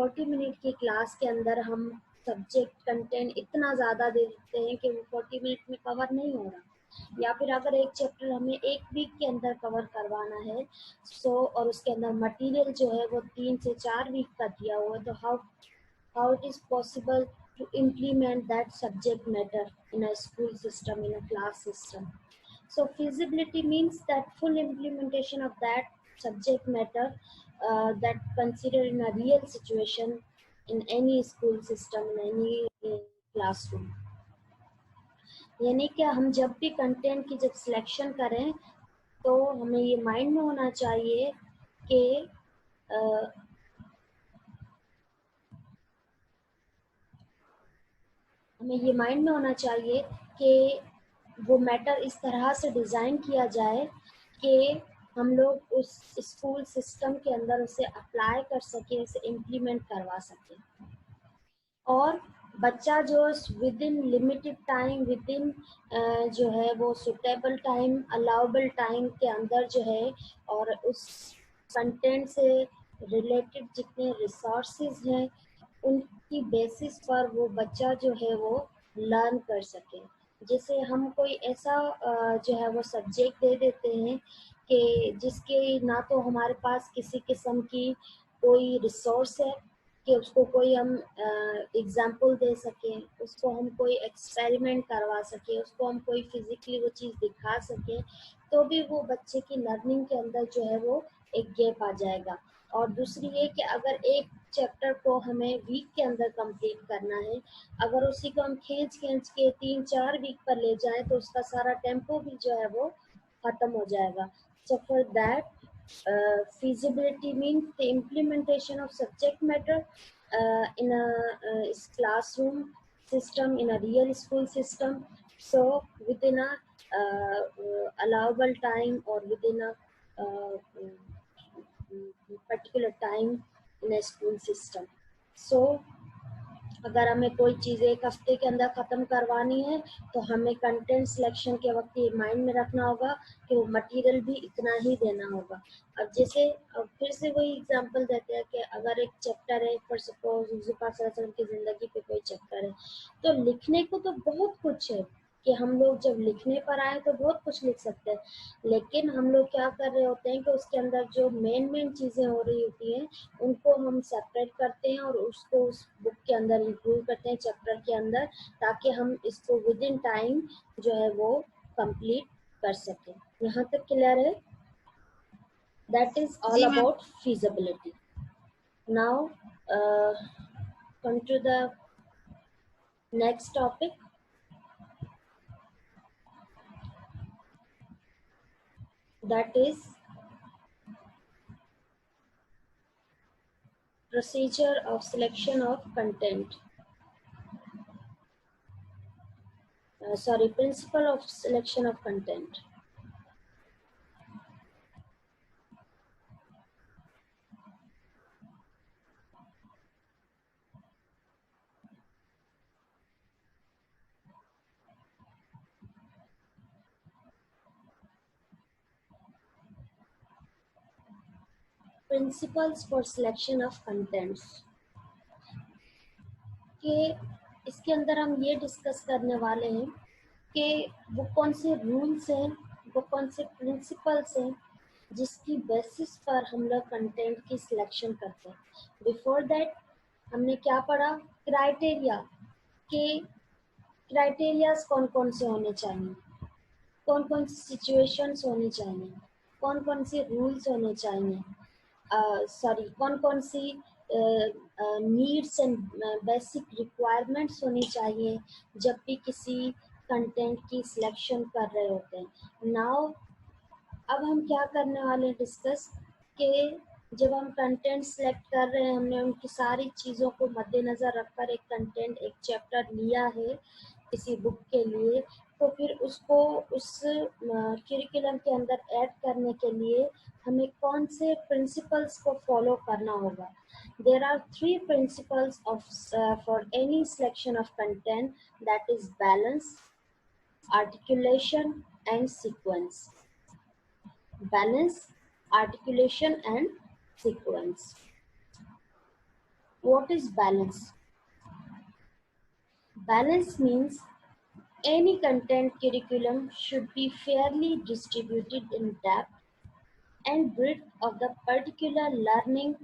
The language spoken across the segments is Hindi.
40 मिनट की क्लास के अंदर हम सब्जेक्ट कंटेंट इतना ज़्यादा दे देते हैं कि वो 40 मिनट में कवर नहीं हो रहा, या फिर अगर एक चैप्टर हमें एक वीक के अंदर कवर करवाना है और उसके अंदर मटेरियल जो है वो 3 से 4 वीक का दिया हुआ है, तो how it is possible to implement that subject matter in a school system, in a class system. So feasibility means that full implementation of that subject matter that considered in a real situation in any school system, in any classroom. यानी कि हम जब भी कंटेंट की जब सिलेक्शन करें तो हमें ये माइंड में होना चाहिए कि हमें ये माइंड में होना चाहिए कि वो मैटर इस तरह से डिज़ाइन किया जाए कि हम लोग उस स्कूल सिस्टम के अंदर उसे अप्लाई कर सकें, उसे इम्प्लीमेंट करवा सकें, और बच्चा जो with in limited time, with in जो है वो सुटेबल टाइम, अलाउबल टाइम के अंदर जो है, और उस कंटेंट से रिलेटेड जितने रिसोर्सेज हैं उनकी बेसिस पर वो बच्चा जो है वो लर्न कर सके। जैसे हम कोई ऐसा जो है वो सब्जेक्ट दे देते हैं कि जिसके ना तो हमारे पास किसी किस्म की कोई रिसोर्स है कि उसको कोई हम एग्जाम्पल दे सकें, उसको हम कोई एक्सपेरिमेंट करवा सकें, उसको हम कोई फिजिकली वो चीज़ दिखा सकें, तो भी वो बच्चे की लर्निंग के अंदर जो है वो एक गैप आ जाएगा। और दूसरी ये कि अगर एक चैप्टर को हमें वीक के अंदर कंप्लीट करना है, अगर उसी को हम खींच के 3-4 वीक पर ले जाएं तो उसका सारा टेम्पो भी जो है वो ख़त्म हो जाएगा। So for that feasibility means the implementation of subject matter in a classroom system, in a real school system, so within a allowable time or within a particular time in a school system. So अगर हमें कोई चीज़ एक हफ्ते के अंदर ख़त्म करवानी है तो हमें कंटेंट सिलेक्शन के वक्त ये माइंड में रखना होगा कि वो मटेरियल भी इतना ही देना होगा। अब जैसे फिर से वही एग्जांपल देते हैं कि अगर एक चैप्टर है, फॉर सपोज यूसुफ सल्लल्लाहु की ज़िंदगी पे कोई चैप्टर है, तो लिखने को तो बहुत कुछ है कि हम लोग जब लिखने पर आए तो बहुत कुछ लिख सकते हैं, लेकिन हम लोग क्या कर रहे होते हैं कि उसके अंदर जो मेन चीज़ें हो रही होती हैं उनको हम सेपरेट करते हैं और उसको उस बुक के अंदर इंक्लूड करते हैं, चैप्टर के अंदर, ताकि हम इसको विद इन टाइम जो है वो कंप्लीट कर सकें। यहाँ तक क्लियर है? दैट इज ऑल जी ma'am. About feasibility. Now come to the next topic. That is procedure of selection of content. Principle of selection of content. Principles for selection of contents. कि इसके अंदर हम ये डिस्कस करने वाले हैं कि वो कौन से रूल्स हैं, वो कौन से प्रिंसिपल्स हैं जिसकी बेसिस पर हम लोग कंटेंट की सिलेक्शन करते हैं। बिफोर दैट हमने क्या पढ़ा? क्राइटेरिया, कि क्राइटेरियाज कौन कौन से होने चाहिए, कौन कौन सी सिचुएशंस होनी चाहिए, कौन कौन से रूल्स होने चाहिए, कौन कौन सी नीड्स एंड बेसिक रिक्वायरमेंट्स होनी चाहिए जब भी किसी कंटेंट की सिलेक्शन कर रहे होते हैं। नाउ अब हम क्या करने वाले डिस्कस कि जब हम कंटेंट सेलेक्ट कर रहे हैं, हमने उनकी सारी चीज़ों को मद्देनज़र रखकर एक कंटेंट, एक चैप्टर लिया है किसी बुक के लिए, तो फिर उसको उस करिकुलम के अंदर ऐड करने के लिए हमें कौन से प्रिंसिपल्स को फॉलो करना होगा। There are 3 principles for any selection of content, that is balance, articulation and sequence. Balance, articulation and sequence. What is balance? Balance means any content curriculum should be fairly distributed in depth and breadth of the particular learning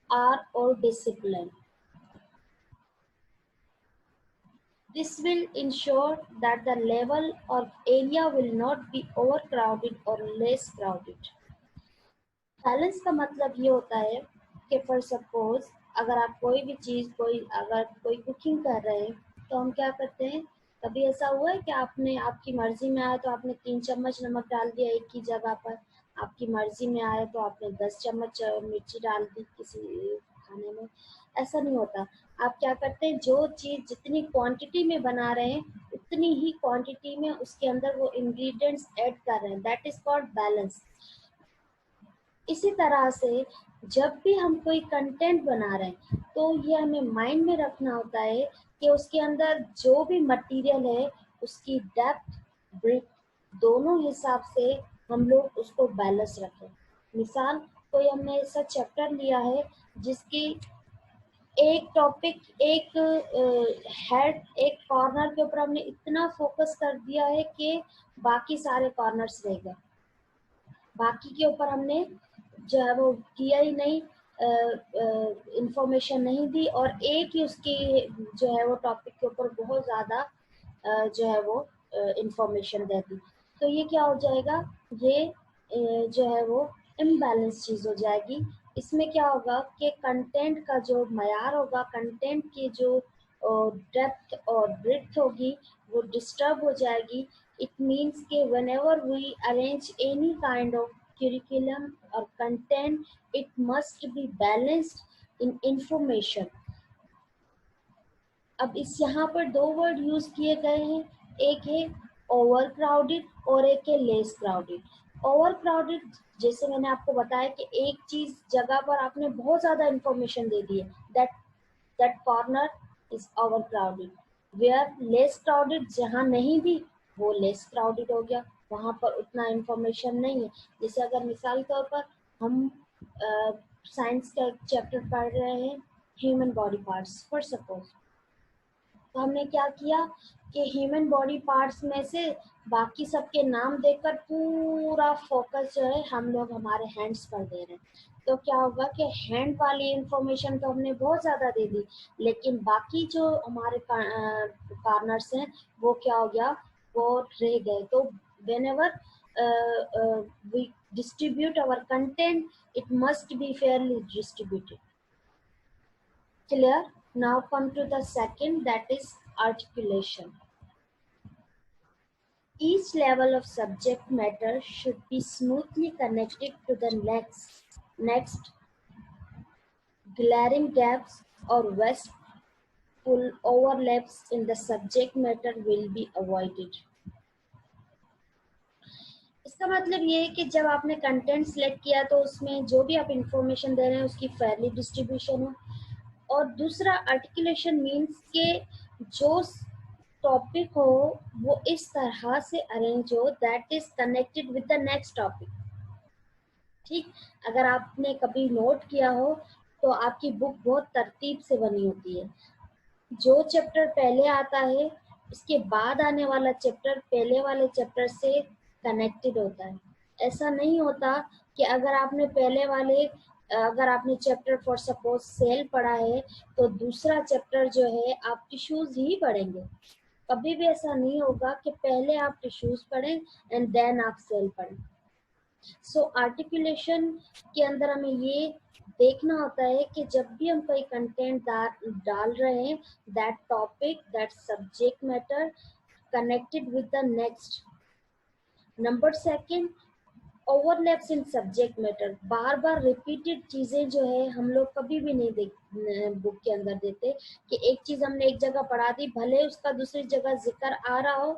art or discipline. This will ensure that the level or area will not be overcrowded or less crowded. Balance का मतलब ये होता है कि फॉर सपोज अगर आप कोई भी चीज़ अगर कोई कुकिंग कर रहे हैं तो हम क्या करते हैं, कभी ऐसा हुआ है कि आपने आपकी मर्जी में आया तो आपने 3 चम्मच नमक डाल दिया एक ही जगह पर, आपकी मर्जी में आया तो आपने 10 चम्मच मिर्ची डाल दी किसी खाने में? ऐसा नहीं होता। आप क्या करते हैं, जो चीज़ जितनी क्वांटिटी में बना रहे हैं उतनी ही क्वांटिटी में उसके अंदर वो इंग्रेडिएंट्स ऐड कर रहे हैं, दैट इज कॉल्ड बैलेंस। इसी तरह से जब भी हम कोई कंटेंट बना रहे हैं तो ये हमें माइंड में रखना होता है कि उसके अंदर जो भी मटेरियल है उसकी डेप्थ ब्रेथ दोनों हिसाब से हम लोग उसको बैलेंस रखें। मिसाल, कोई हमने ऐसा चैप्टर लिया है जिसकी एक टॉपिक एक हेड एक कॉर्नर के ऊपर हमने इतना फोकस कर दिया है कि बाकी सारे कॉर्नर्स रह गए, बाकी के ऊपर हमने जो है वो किया ही नहीं, इंफॉर्मेशन नहीं दी और एक ही उसकी जो है वो टॉपिक के ऊपर बहुत ज़्यादा जो है वो इंफॉर्मेशन दे दी। तो ये क्या हो जाएगा, ये जो है वो इम्बैलेंस चीज़ हो जाएगी। इसमें क्या होगा कि कंटेंट का जो मयार होगा, कंटेंट की जो डेप्थ और ब्रेड्थ होगी वो डिस्टर्ब हो जाएगी। इट मीन्स कि whenever we arrange any kind of curriculum or content, it must be balanced in information. अब इस यहाँ पर दो वर्ड यूज किए गए हैं, एक है ओवर क्राउडेड और एक है लेस क्राउडेड। ओवर क्राउडेड जैसे मैंने आपको बताया कि एक चीज जगह पर आपने बहुत ज्यादा इंफॉर्मेशन दे दी है, that corner is overcrowded. Where less crowded, जहाँ नहीं भी वो लेस क्राउडेड हो गया, वहां पर उतना इंफॉर्मेशन नहीं है। जैसे अगर मिसाल के तौर पर हम साइंस का एक चैप्टर पढ़ रहे हैं, human body parts for suppose, तो हमने क्या किया कि ह्यूमन बॉडी पार्ट्स में से बाकी सबके नाम देकर पूरा फोकस जो है हम लोग हमारे हैंड्स पर दे रहे हैं। तो क्या होगा कि हैंड वाली इंफॉर्मेशन तो हमने बहुत ज़्यादा दे दी, लेकिन बाकी जो हमारे कॉर्नर्स हैं वो क्या हो गया, वो रह गए। तो whenever we distribute our content, it must be fairly distributed. Clear? Now come to the second, that is articulation. Each level of subject matter should be smoothly connected to the next. Glaring gaps or wasteful overlaps in the subject matter will be avoided. इसका मतलब ये है कि जब आपने कंटेंट सेलेक्ट किया तो उसमें जो भी आप इंफॉर्मेशन दे रहे हैं उसकी फेयरली डिस्ट्रीब्यूशन हो। और दूसरा आर्टिकुलेशन मीन्स के जो टॉपिक हो वो इस तरह से अरेंज हो that is connected with the next topic. ठीक, अगर आपने कभी नोट किया हो तो आपकी बुक बहुत तरतीब से बनी होती है। जो चैप्टर पहले आता है उसके बाद आने वाला चैप्टर पहले वाले चैप्टर से कनेक्टेड होता है। ऐसा नहीं होता कि अगर आपने चैप्टर फॉर सपोज सेल पढ़ा है तो दूसरा चैप्टर जो है आप टिश्यूज ही पढ़ेंगे। कभी भी ऐसा नहीं होगा कि पहले आप टिश्यूज पढ़ें एंड देन आप सेल पढ़ें। सो आर्टिकुलेशन के अंदर हमें ये देखना होता है कि जब भी हम कोई कंटेंट डाल रहे हैं, that topic that subject matter connected with the next. Number second, overlaps in subject matter. Bar bar repeated चीज़ें जो है हम लोग कभी भी नहीं बुक के अंदर देते कि एक चीज़ हमने एक जगह पढ़ा दी, भले उसका दूसरी जगह जिक्र आ रहा हो,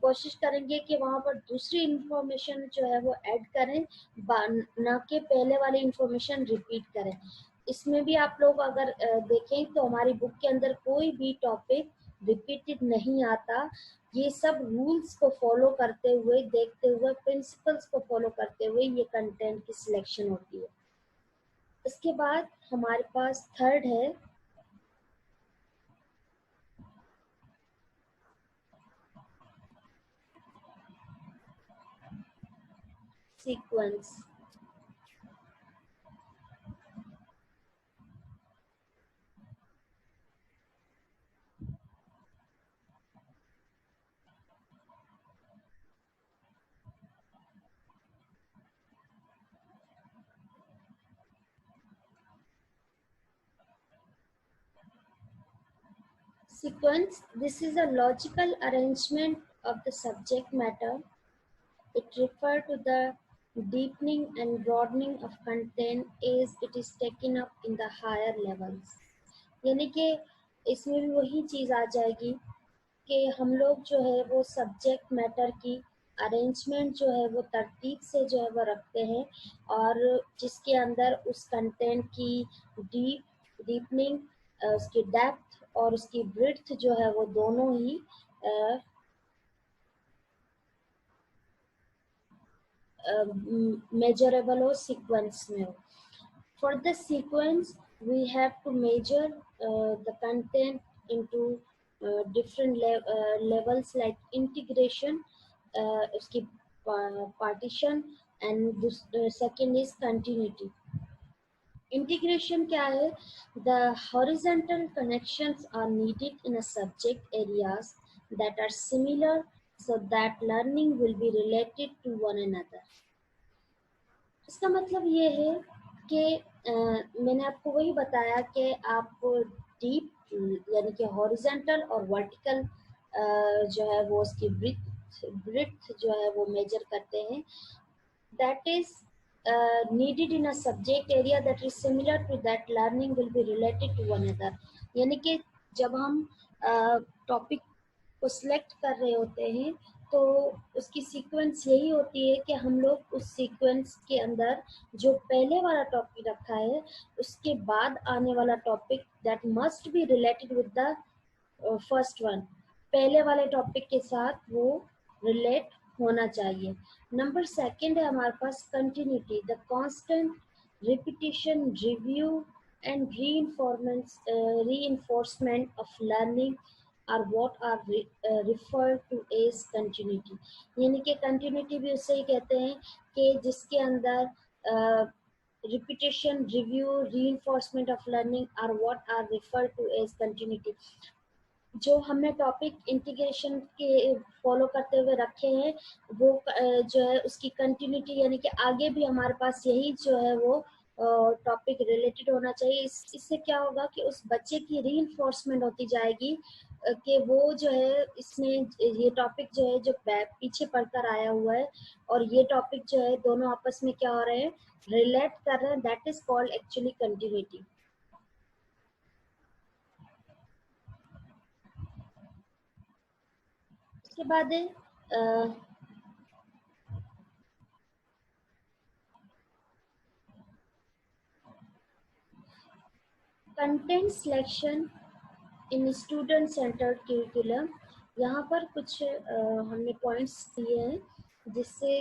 कोशिश करेंगे कि वहाँ पर दूसरी इंफॉर्मेशन जो है वो ऐड करें, ना कि पहले वाली इंफॉर्मेशन रिपीट करें। इसमें भी आप लोग अगर देखें तो हमारी बुक के अंदर कोई भी टॉपिक रिपीटेड नहीं आता। ये सब रूल्स को फॉलो करते हुए, देखते हुए, प्रिंसिपल्स को फॉलो करते हुए ये कंटेंट की सिलेक्शन होती है। इसके बाद हमारे पास थर्ड है sequence. Sequence, this is a logical arrangement of the subject matter. It refers to the deepening and broadening of content as it is taken up in the higher levels. यानी कि इसमें भी वही चीज़ आ जाएगी कि हम लोग जो है वो सब्जेक्ट मैटर की अरेंजमेंट जो है वो तरतीब से जो है वो रखते हैं और जिसके अंदर उस कंटेंट की डीपनिंग, उसकी डेप्थ और उसकी ब्रेड्थ जो है वो दोनों ही मेजरेबल हो, सीक्वेंस में हो. For the sequence, we have to measure the content into different levels like integration, उसकी partition, and the second is continuity. Integration क्या है? The horizontal connections are needed in a subject areas that are similar so that learning will be related to one another. इसका मतलब ये है कि मैंने आपको वही बताया कि आप डीप यानी कि हॉरिजॉन्टल और वर्टिकल जो है वो उसकी ब्रेड्थ जो है वो मेजर करते हैं. That is needed in a subject area that is similar to that learning will be related to one another. यानी कि जब हम टॉपिक को सिलेक्ट कर रहे होते हैं तो उसकी सीक्वेंस यही होती है कि हम लोग उस सीक्वेंस के अंदर जो पहले वाला टॉपिक रखा है उसके बाद आने वाला topic that must be related with the first one, पहले वाले टॉपिक के साथ वो रिलेट होना चाहिए. नंबर सेकंड है हमारे पास continuity, the constant repetition, review and reinforcement of learning are what are referred to as continuity. यानी कि कंटिन्यूटी भी उससे ही कहते हैं कि जिसके अंदर repetition, review, reinforcement of learning are what are referred to as continuity. जो हमने टॉपिक इंटीग्रेशन के फॉलो करते हुए रखे हैं वो जो है उसकी कंटिन्यूटी यानी कि आगे भी हमारे पास यही जो है वो टॉपिक रिलेटेड होना चाहिए. इससे क्या होगा कि उस बच्चे की रीइंफोर्समेंट होती जाएगी कि वो जो है इसमें ये टॉपिक जो है जो पीछे पढ़कर आया हुआ है और ये टॉपिक जो है दोनों आपस में क्या हो रहे हैं, रिलेट कर रहे हैं. That is called actually continuity. उसके बाद है content selection in student centred curriculum. यहाँ पर कुछ हमने पॉइंट्स दिए हैं जिससे